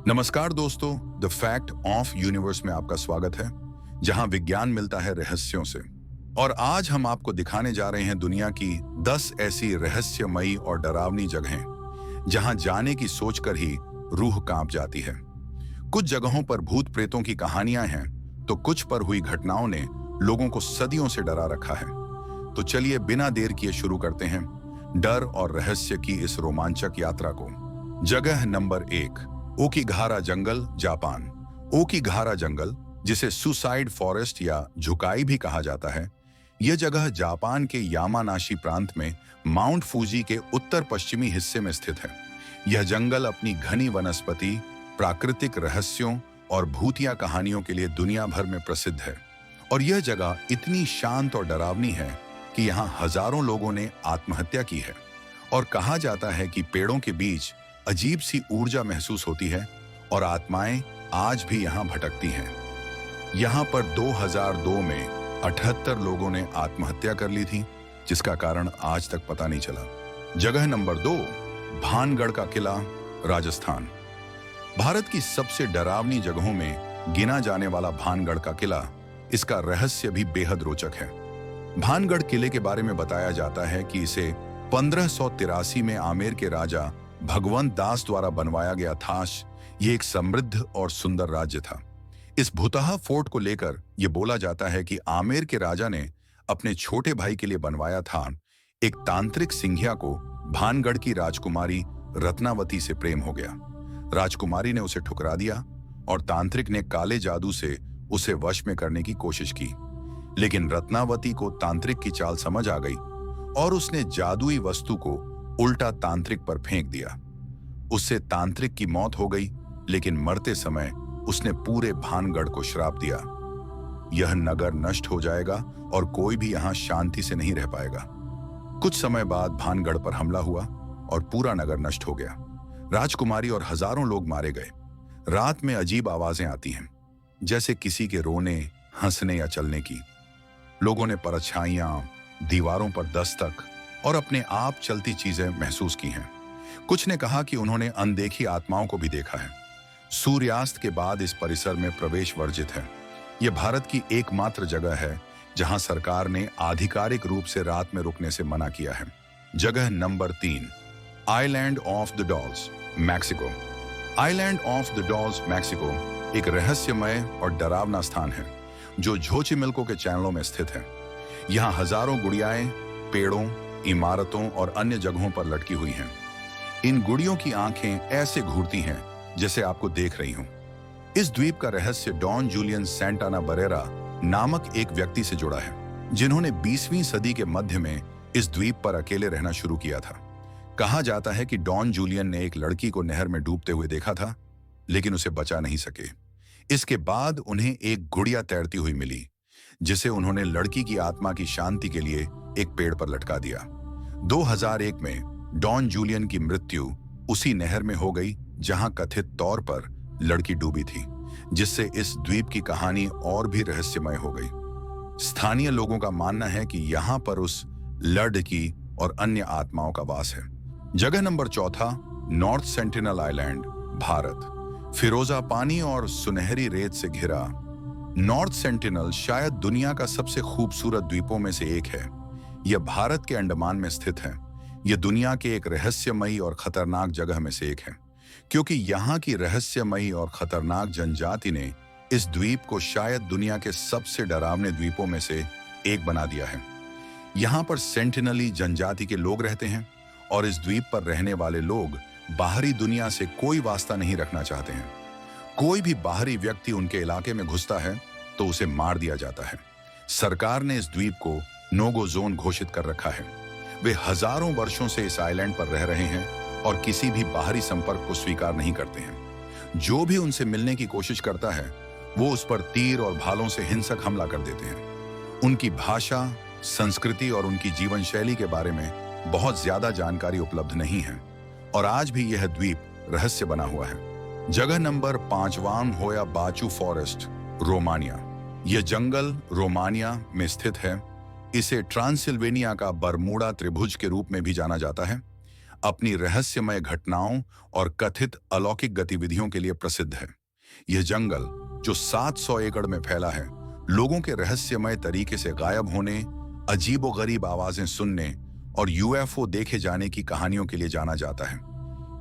नमस्कार दोस्तों, the fact of universe में आपका स्वागत है, जहां विज्ञान मिलता है रहस्यों से। और आज हम आपको दिखाने जा रहे हैं दुनिया की 10 ऐसी रहस्यमयी और डरावनी जगहें जहां जाने की सोचकर ही रूह कांप जाती है। कुछ जगहों पर भूत प्रेतों की कहानियां हैं, तो कुछ पर हुई घटनाओं ने लोगों को सदियों से डरा रखा है। तो चलिए बिना देर किए शुरू करते हैं डर और रहस्य की इस रोमांचक यात्रा को। जगह नंबर 1, ओकिगाहरा जंगल, जापान। ओकिगाहरा जंगल, जिसे सुसाइड फॉरेस्ट या झुकाई भी कहा जाता है, यह जगह जापान के यामानाशी प्रांत में माउंट फूजी के उत्तर पश्चिमी हिस्से में स्थित है। यह जंगल अपनी घनी वनस्पति, प्राकृतिक रहस्यों और भूतिया कहानियों के लिए दुनिया भर में प्रसिद्ध है। और यह जगह इतनी शांत और डरावनी है कि यहाँ हजारों लोगों ने आत्महत्या की है। और कहा जाता है कि पेड़ों के बीच अजीब सी ऊर्जा महसूस होती है और आत्माएं आज भी यहाँ भटकती हैं। यहाँ पर 2002 में 78 लोगों ने आत्महत्या कर ली थी, जिसका कारण आज तक पता नहीं चला। जगह नंबर 2, भानगढ़ का किला, राजस्थान। भारत की सबसे डरावनी जगहों में गिना जाने वाला भानगढ़ का किला, इसका रहस्य भी बेहद रोचक है। भानगढ़ किले के बारे में बताया जाता है कि इसे 1583 में आमेर के राजा भगवंत दास द्वारा बनवाया गया था। यह एक समृद्ध और सुंदर राज्य था। इस भुतहा फोर्ट को लेकर यह बोला जाता है कि आमेर के राजा ने अपने छोटे भाई के लिए बनवाया था। एक तांत्रिक सिंघिया को भानगढ़ की राजकुमारी रत्नावती से प्रेम हो गया। राजकुमारी ने उसे ठुकरा दिया और तांत्रिक ने काले जादू से उसे वश में करने की कोशिश की। लेकिन रत्नावती को तांत्रिक की चाल समझ आ गई और उसने जादुई वस्तु को उल्टा तांत्रिक पर फेंक दिया। उससे तांत्रिक की मौत हो गई, लेकिन मरते समय उसने पूरे भानगढ़ को श्राप दिया, यह नगर नष्ट हो जाएगा और कोई भी यहां शांति से नहीं रह पाएगा। कुछ समय बाद भानगढ़ पर हमला हुआ और पूरा नगर नष्ट हो गया। राजकुमारी और हजारों लोग मारे गए। रात में अजीब आवाजें आती हैं, जैसे किसी के रोने, हंसने या चलने की। लोगों ने परछाइयां, दीवारों पर दस्तक और अपने आप चलती चीजें महसूस की हैं। कुछ ने कहा कि उन्होंने अनदेखी आत्माओं को भी देखा है। सूर्यास्त के बाद इस परिसर में प्रवेश वर्जित है। यह भारत की एकमात्र जगह है जहां सरकार ने आधिकारिक रूप से रात में रुकने से मना किया है। जगह number 3, island of the dolls, Mexico. Island of the dolls, Mexico एक रहस्यमय और डरावना स्थान है जो जोचिमिल्को के चैनलों में स्थित है। यहाँ हजारों गुड़ियाएं पेड़ों, इमारतों और अन्य जगहों पर लटकी हुई हैं। इन गुड़ियों की आंखें ऐसे घूरती हैं जैसे आपको देख रही हों। इस द्वीप का रहस्य डॉन जूलियन सैंटाना बरेरा नामक एक व्यक्ति से जुड़ा है, जिन्होंने 20वीं सदी के मध्य में इस द्वीप पर अकेले रहना शुरू किया था। कहा जाता है कि डॉन जूलियन ने एक लड़की को नहर में डूबते हुए देखा था, लेकिन उसे बचा नहीं सके। इसके बाद उन्हें एक गुड़िया तैरती हुई मिली, जिसे उन्होंने लड़की की आत्मा की शांति के लिए एक पेड़ पर लटका दिया। 2001 में डॉन जूलियन की मृत्यु उसी नहर में हो गई जहां कथित तौर पर लड़की डूबी थी, जिससे इस द्वीप की कहानी और भी रहस्यमय हो गई। स्थानीय लोगों का मानना है कि यहां पर उस लड़की और अन्य आत्माओं का वास है। जगह number 4, North Sentinel Island, Bharat. फिरोजा पानी और सुनहरी रेत से घिरा नॉर्थ सेंटिनल शायद दुनिया का सबसे खूबसूरत द्वीपों में से एक है। यह भारत के अंडमान में स्थित है। यह दुनिया के एक रहस्यमयी और खतरनाक जगह में से एक है, क्योंकि यहाँ की रहस्यमयी और खतरनाक जनजाति ने इस द्वीप को शायद दुनिया के सबसे डरावने द्वीपों में से एक बना दिया है। यहाँ पर सेंटिनली जनजाति के लोग रहते हैं और इस द्वीप पर रहने वाले लोग बाहरी दुनिया से कोई वास्ता नहीं रखना चाहते हैं। कोई भी बाहरी व्यक्ति उनके इलाके में घुसता है तो उसे मार दिया जाता है। सरकार ने इस द्वीप को नो-गो जोन घोषित कर रखा है। वे हजारों वर्षों से इस आइलैंड पर रह रहे हैं और किसी भी बाहरी संपर्क को स्वीकार नहीं करते हैं। जो भी उनसे मिलने की कोशिश करता है, वो उस पर तीर और भालों से हिंसक हमला कर देते हैं। उनकी भाषा, संस्कृति और उनकी जीवन शैली के बारे में बहुत ज्यादा जानकारी उपलब्ध नहीं है और आज भी यह द्वीप रहस्य बना हुआ है। जगह नंबर 5, होया बाचू फॉरेस्ट, रोमानिया। यह जंगल रोमानिया में स्थित है। इसे ट्रांसिल्वेनिया का बरमूडा त्रिभुज के रूप में भी जाना जाता है। अपनी रहस्यमय घटनाओं और कथित अलौकिक गतिविधियों के लिए प्रसिद्ध है। यह जंगल, जो 700 एकड़ में फैला है, लोगों के रहस्यमय तरीके से गायब होने, अजीबोगरीब आवाजें सुनने और यूएफओ देखे जाने की कहानियों के लिए जाना जाता है।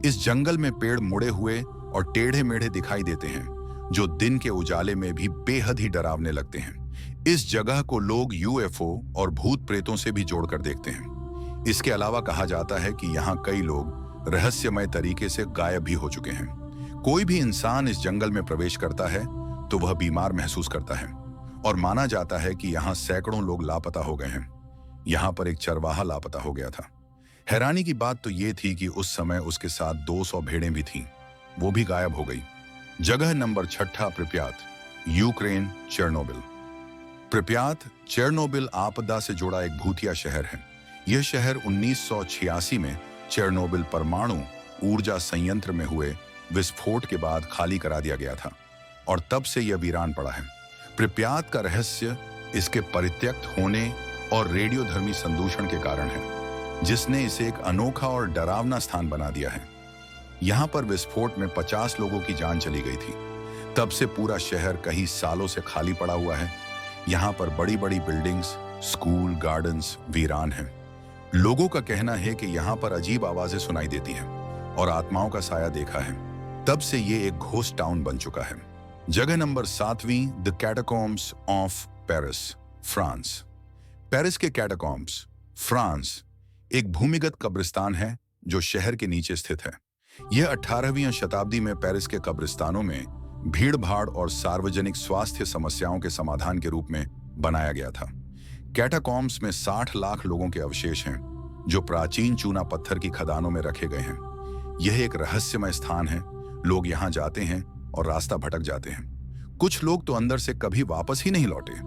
इस जंगल में पेड़ मुड़े हुए और टेढ़े मेढ़े दिखाई देते हैं, जो दिन के उजाले में भी बेहद ही डरावने लगते हैं। इस जगह को लोग यूएफओ और भूत प्रेतों से भी जोड़कर देखते हैं। इसके अलावा कहा जाता है कि यहाँ कई लोग रहस्यमय तरीके से गायब भी हो चुके हैं। कोई भी इंसान इस जंगल में प्रवेश करता है तो वह बीमार महसूस करता है और माना जाता है कि यहाँ सैकड़ों लोग लापता हो गए हैं। यहाँ पर एक चरवाहा लापता हो गया था। हैरानी की बात तो ये थी कि उस समय उसके साथ 200 भेड़ें भी थीं, वो भी गायब हो गई। जगह नंबर 6, प्रिप्यात, यूक्रेन, चेरनोबिल। प्रिप्यात चेरनोबिल आपदा से जुड़ा एक भूतिया शहर है। यह शहर 1986 में चेरनोबिल परमाणु ऊर्जा संयंत्र में हुए विस्फोट के बाद खाली करा दिया गया था और तब से यह वीरान पड़ा है। प्रिप्यात का रहस्य इसके परित्यक्त होने और रेडियोधर्मी संदूषण के कारण है, जिसने इसे एक अनोखा और डरावना स्थान बना दिया है। यहाँ पर विस्फोट में 50 लोगों की जान चली गई थी। तब से पूरा शहर कई सालों से खाली पड़ा हुआ है। यहाँ पर बड़ी बड़ी बिल्डिंग्स, स्कूल, गार्डन्स वीरान हैं। लोगों का कहना है कि यहाँ पर अजीब आवाजें सुनाई देती हैं और आत्माओं का साया देखा है। तब से ये एक घोस्ट टाउन बन चुका है। जगह number 7, the Catacombs of Paris, France. Paris के कैटाकॉम्ब्स, फ्रांस, एक भूमिगत कब्रिस्तान है जो शहर के नीचे स्थित है। यह 18वीं शताब्दी में पेरिस के कब्रिस्तानों में भीड़-भाड़ और सार्वजनिक स्वास्थ्य समस्याओं के समाधान के रूप में बनाया गया था। कैटाकॉम्ब्स में 60 लाख लोगों के अवशेष हैं, जो प्राचीन चूना पत्थर की खदानों में रखे गए हैं। यह एक रहस्यमय स्थान है। लोग यहाँ जाते हैं और रास्ता भटक जाते हैं। कुछ लोग तो अंदर से कभी वापस ही नहीं लौटे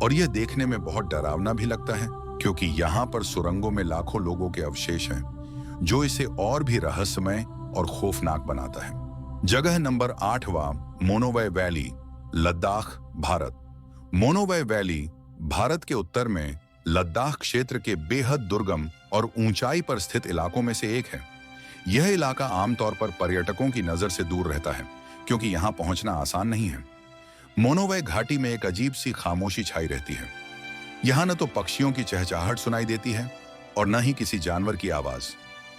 और यह देखने में बहुत डरावना भी लगता है, क्योंकि यहाँ पर सुरंगों में लाखों लोगों के अवशेष हैं, जो इसे और भी रहस्यमय और खौफनाक बनाता है। जगह नंबर 8, मोनोवै वैली, लद्दाख, भारत। मोनोवै वैली भारत के उत्तर में लद्दाख क्षेत्र के बेहद दुर्गम और ऊंचाई पर स्थित इलाकों में से एक है। यह इलाका आमतौर पर पर्यटकों की नजर से दूर रहता है, क्योंकि यहाँ पहुंचना आसान नहीं है। मोनोवै घाटी में एक अजीब सी खामोशी छाई रहती है। यहाँ न तो पक्षियों की चहचहाहट सुनाई देती है और न ही किसी जानवर की आवाज।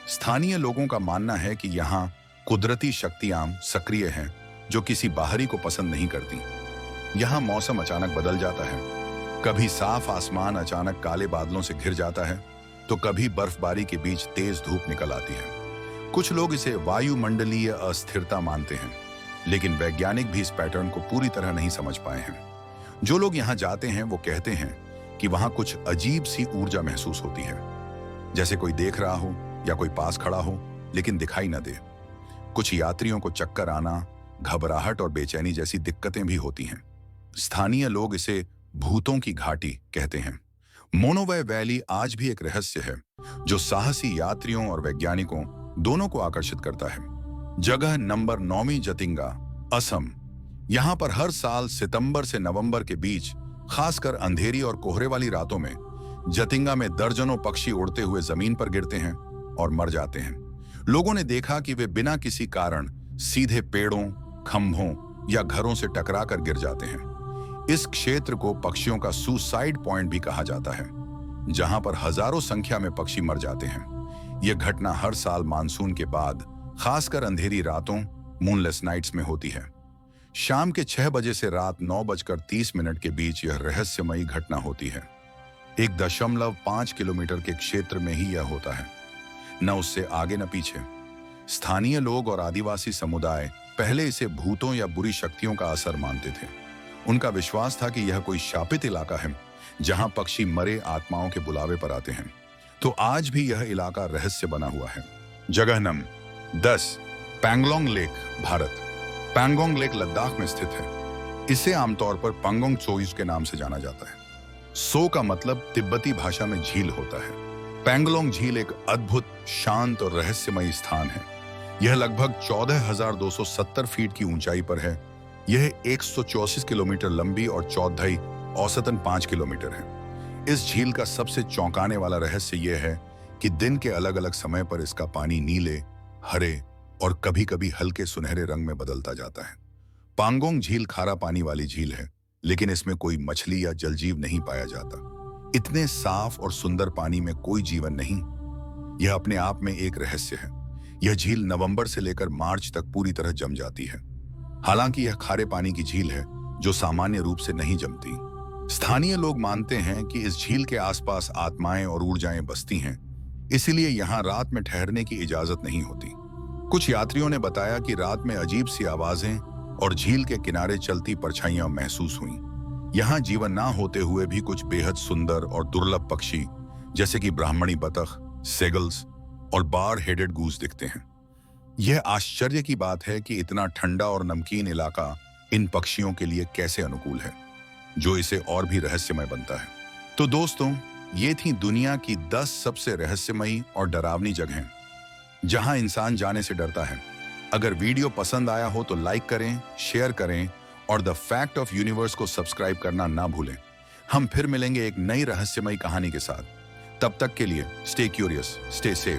स्थानीय लोगों का मानना है कि यहाँ कुदरती शक्तियां सक्रिय हैं, जो किसी बाहरी को पसंद नहीं करती। यहाँ मौसम अचानक बदल जाता है। कभी साफ आसमान अचानक काले बादलों से घिर जाता है, तो कभी बर्फबारी के बीच तेज धूप निकल आती है। कुछ लोग इसे वायुमंडलीय अस्थिरता मानते हैं, लेकिन वैज्ञानिक भी इस पैटर्न को पूरी तरह नहीं समझ पाए हैं। जो लोग यहाँ जाते हैं वो कहते हैं कि वहां कुछ अजीब सी ऊर्जा महसूस होती है, जैसे कोई देख रहा हो या कोई पास खड़ा हो लेकिन दिखाई न दे। कुछ यात्रियों को चक्कर आना, घबराहट और बेचैनी जैसी दिक्कतें भी होती हैं। स्थानीय लोग इसे भूतों की घाटी कहते हैं। मोनोवै वैली आज भी एक रहस्य है, जो साहसी यात्रियों और वैज्ञानिकों दोनों को आकर्षित करता है। जगह नंबर 9, जतिंगा, असम। यहाँ पर हर साल सितंबर से नवंबर के बीच, खासकर अंधेरी और कोहरे वाली रातों में, जतिंगा में दर्जनों पक्षी उड़ते हुए जमीन पर गिरते हैं और मर जाते हैं। लोगों ने देखा कि वे बिना किसी कारण सीधे पेड़ों, खंभों या घरों से टकराकर गिर जाते हैं। इस क्षेत्र को पक्षियों का सुसाइड पॉइंट भी कहा जाता है, जहां पर हजारों संख्या में पक्षी मर जाते हैं। यह घटना हर साल मानसून के बाद, खासकर अंधेरी रातों, मूनलेस नाइट्स में होती है। शाम के 6 बजे से रात 9:30 के बीच यह रहस्यमयी घटना होती है। 1.5 किलोमीटर के क्षेत्र में ही यह होता है, न उससे आगे न पीछे। स्थानीय लोग और आदिवासी समुदाय पहले इसे भूतों या बुरी शक्तियों का असर मानते थे। उनका विश्वास था कि यह कोई शापित इलाका है, जहां पक्षी मरे आत्माओं के बुलावे पर आते हैं। तो आज भी यह इलाका रहस्य बना हुआ है। जगह number 10, Pangong lake, Bharat. Pangong lake Ladakh में स्थित है। इसे आमतौर पर पंगोंग त्सोइस के नाम से जाना जाता है। सो का मतलब तिब्बती भाषा में झील होता है। पैंगोंग झील एक अद्भुत, शांत और रहस्यमयी स्थान है। यह लगभग 14,270 फीट की ऊंचाई पर है। यह 134 किलोमीटर लंबी और चौड़ाई औसतन 5 किलोमीटर है। इस झील का सबसे चौंकाने वाला रहस्य यह है कि दिन के अलग अलग समय पर इसका पानी नीले, हरे और कभी-कभी हल्के सुनहरे रंग में बदलता जाता है। पांगोंग झील खारा पानी वाली झील है, लेकिन इसमें कोई मछली या जलजीव नहीं पाया जाता। इतने साफ और सुंदर पानी में कोई जीवन नहीं। यह अपने आप में एक रहस्य है। यह झील नवंबर से लेकर मार्च तक पूरी तरह जम जाती है। हालांकि यह खारे पानी की झील है जो सामान्य रूप से नहीं जमती। स्थानीय लोग मानते हैं कि इस झील के आसपास आत्माएं और ऊर्जाएं बसती हैं, इसीलिए यहाँ रात में ठहरने की इजाजत नहीं होती। कुछ यात्रियों ने बताया कि रात में अजीब सी आवाजें और झील के किनारे चलती परछाइयां महसूस हुईं। यहाँ जीवन ना होते हुए भी कुछ बेहद सुंदर और दुर्लभ पक्षी जैसे कि ब्राह्मणी बतख, सेगल्स और बार हेडेड गूस दिखते हैं। यह आश्चर्य की बात है कि इतना ठंडा और नमकीन इलाका इन पक्षियों के लिए कैसे अनुकूल है, जो इसे और भी रहस्यमय बनता है। तो दोस्तों, ये थी दुनिया की 10 सबसे रहस्यमयी और डरावनी जगहें जहां इंसान जाने से डरता है। अगर वीडियो पसंद आया हो तो लाइक करें, शेयर करें और द फैक्ट ऑफ यूनिवर्स को सब्सक्राइब करना ना भूलें। हम फिर मिलेंगे एक नई रहस्यमयी कहानी के साथ। तब तक के लिए स्टे क्यूरियस, स्टे सेफ।